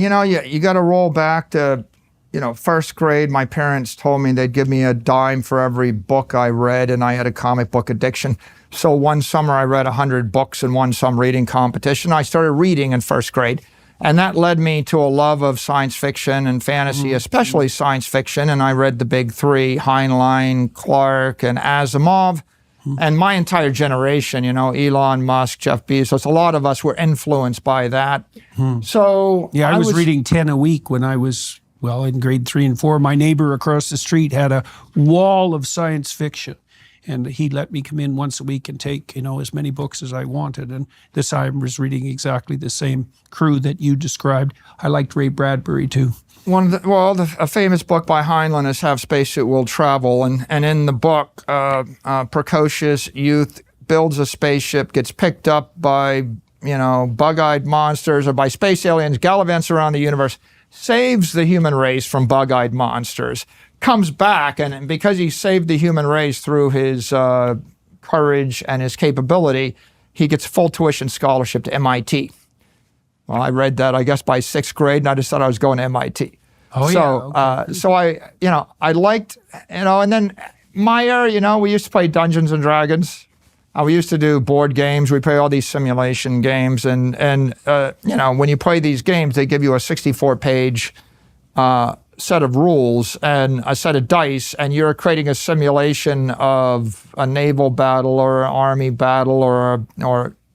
You got to roll back to, first grade. My parents told me they'd give me a dime for every book I read, and I had a comic book addiction. So one summer I read 100 books in one summer reading competition. I started reading in first grade, and that led me to a love of science fiction and fantasy, especially science fiction. And I read the big three, Heinlein, Clarke, and Asimov. And my entire generation, Elon Musk, Jeff Bezos, a lot of us were influenced by that. So I was reading 10 a week when I was, in grade 3 and 4. My neighbor across the street had a wall of science fiction. And he let me come in once a week and take, as many books as I wanted. And this I was reading exactly the same crew that you described. I liked Ray Bradbury too. A famous book by Heinlein is Have Spacesuit Will Travel. And in the book, precocious youth builds a spaceship, gets picked up by, bug-eyed monsters or by space aliens, gallivants around the universe, saves the human race from bug-eyed monsters, comes back, and because he saved the human race through his courage and his capability, he gets full tuition scholarship to MIT. Well, I read that, I guess, by 6th grade, and I just thought I was going to MIT. So I liked, and then my era, we used to play Dungeons and Dragons. We used to do board games. We play all these simulation games, and when you play these games, they give you a 64-page set of rules and a set of dice, and you're creating a simulation of a naval battle or an army battle or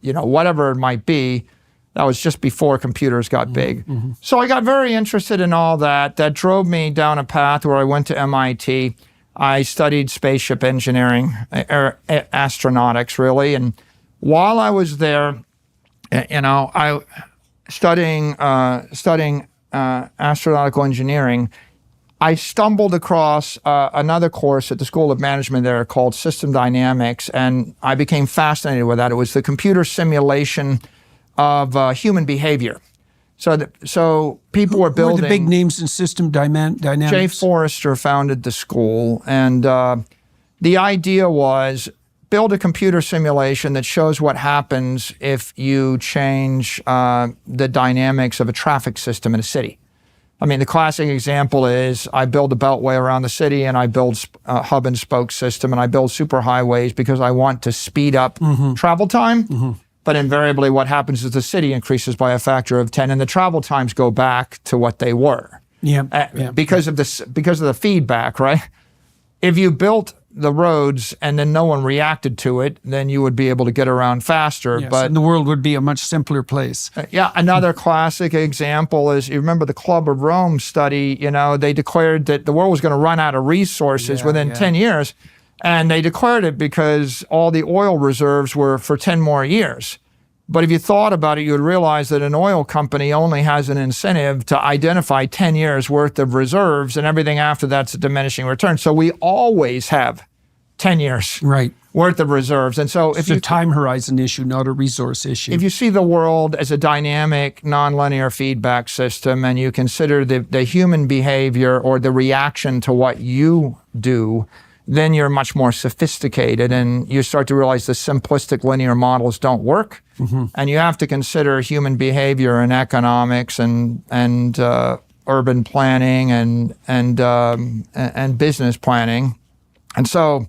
whatever it might be. That was just before computers got big. So I got very interested in all that. That drove me down a path where I went to MIT. I studied spaceship engineering, astronautics really, and while I was there, I studying astronautical engineering, I stumbled across another course at the School of Management there called System Dynamics, and I became fascinated with that. It was the computer simulation of human behavior. So people were building. Who were the big names in system dynamics? Jay Forrester founded the school, and the idea was build a computer simulation that shows what happens if you change the dynamics of a traffic system in a city. I mean, the classic example is I build a beltway around the city, and I build a hub and spoke system, and I build superhighways because I want to speed up travel time. But invariably what happens is the city increases by a factor of 10 and the travel times go back to what they were. Because of the feedback, right? If you built the roads and then no one reacted to it, then you would be able to get around faster. Yes, and the world would be a much simpler place. Another classic example is, you remember the Club of Rome study, they declared that the world was going to run out of resources within 10 years. And they declared it because all the oil reserves were for 10 more years. But if you thought about it, you would realize that an oil company only has an incentive to identify 10 years worth of reserves, and everything after that's a diminishing return. So we always have 10 years worth of reserves. And so it's a time horizon issue, not a resource issue. If you see the world as a dynamic, nonlinear feedback system, and you consider the human behavior or the reaction to what you do, then you're much more sophisticated, and you start to realize the simplistic linear models don't work. And you have to consider human behavior and economics and urban planning and business planning. And so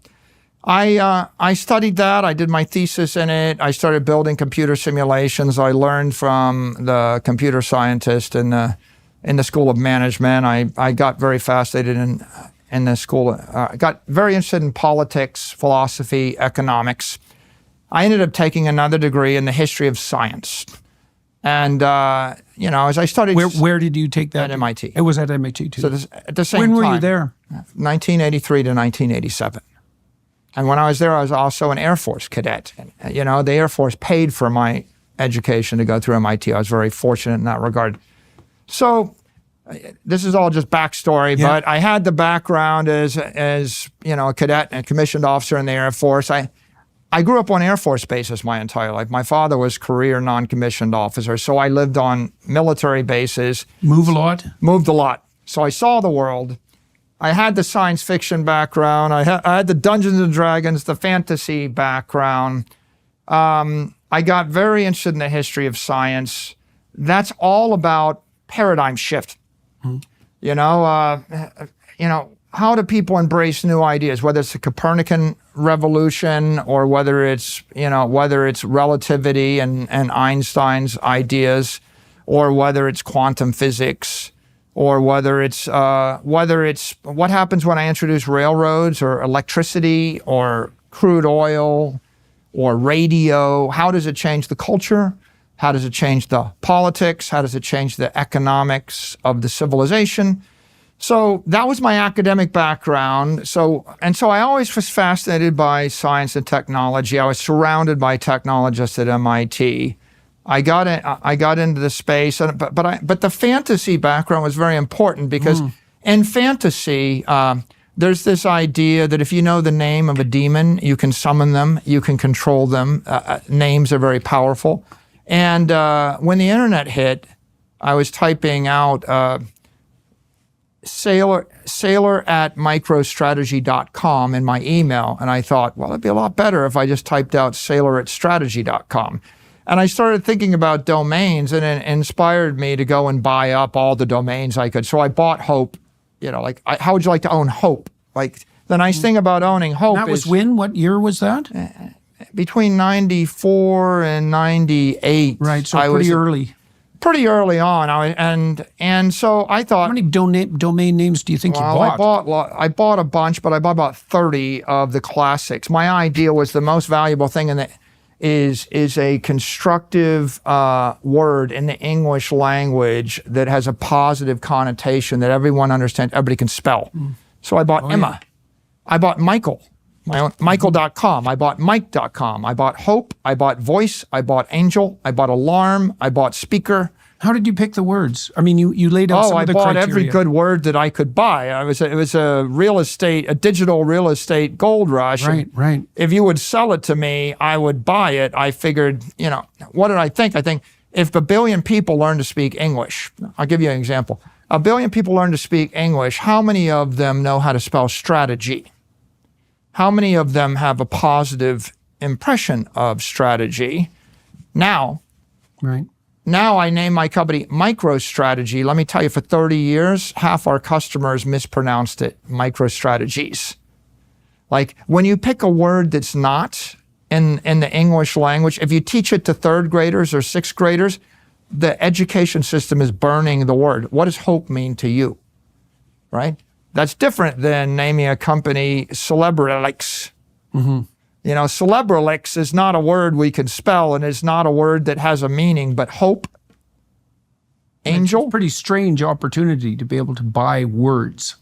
I studied that. I did my thesis in it. I started building computer simulations. I learned from the computer scientist in the School of Management. I got very fascinated in the school. I got very interested in politics, philosophy, economics. I ended up taking another degree in the history of science. And, as I studied... Where did you take that? At MIT. It was at MIT too. So at the same time. When were you there? 1983 to 1987. And when I was there, I was also an Air Force cadet. The Air Force paid for my education to go through MIT. I was very fortunate in that regard. So this is all just backstory, but I had the background as a cadet and a commissioned officer in the Air Force. I grew up on Air Force bases my entire life. My father was career non-commissioned officer, so I lived on military bases. Moved a lot. So I saw the world. I had the science fiction background. I had the Dungeons and Dragons, the fantasy background. I got very interested in the history of science. That's all about paradigm shift. You know, how do people embrace new ideas, whether it's the Copernican revolution or whether it's relativity and Einstein's ideas, or whether it's quantum physics, or whether it's what happens when I introduce railroads or electricity or crude oil or radio. How does it change the culture? How does it change the politics? How does it change the economics of the civilization? So that was my academic background. So I always was fascinated by science and technology. I was surrounded by technologists at MIT. I got into the space, but the fantasy background was very important because in fantasy, there's this idea that if you know the name of a demon, you can summon them, you can control them. Names are very powerful. And when the internet hit, I was typing out Saylor@microstrategy.com in my email, and I thought, well, it'd be a lot better if I just typed out Saylor@strategy.com. And I started thinking about domains, and it inspired me to go and buy up all the domains I could. So I bought Hope. How would you like to own Hope? Like, the nice thing about owning Hope that was when? What year was that? Between 94 and 98. Right, so pretty early. Pretty early on. And so I thought, how many domain names do you think you bought? I bought a bunch, but I bought about 30 of the classics. My idea was the most valuable thing is a constructive word in the English language that has a positive connotation that everyone understands, everybody can spell. So I bought Emma. Yeah. I bought Michael, Michael.com. I bought Mike.com. I bought Hope. I bought Voice. I bought Angel. I bought Alarm. I bought Speaker. How did you pick the words? I mean, you laid out some of the criteria. I bought every good word that I could buy. It was a digital real estate gold rush. Right. If you would sell it to me, I would buy it. I figured, what did I think? I think if 1 billion people learn to speak English, I'll give you an example. 1 billion people learn to speak English. How many of them know how to spell strategy? How many of them have a positive impression of strategy? Now I name my company MicroStrategy. Let me tell you, for 30 years, half our customers mispronounced it, microstrategies. Like, when you pick a word that's not in the English language, if you teach it to 3rd graders or 6th graders, the education system is burning the word. What does hope mean to you, right? That's different than naming a company Celebrelix. Celebrelix is not a word we can spell, and it's not a word that has a meaning, but Hope, Angel. It's a pretty strange opportunity to be able to buy words.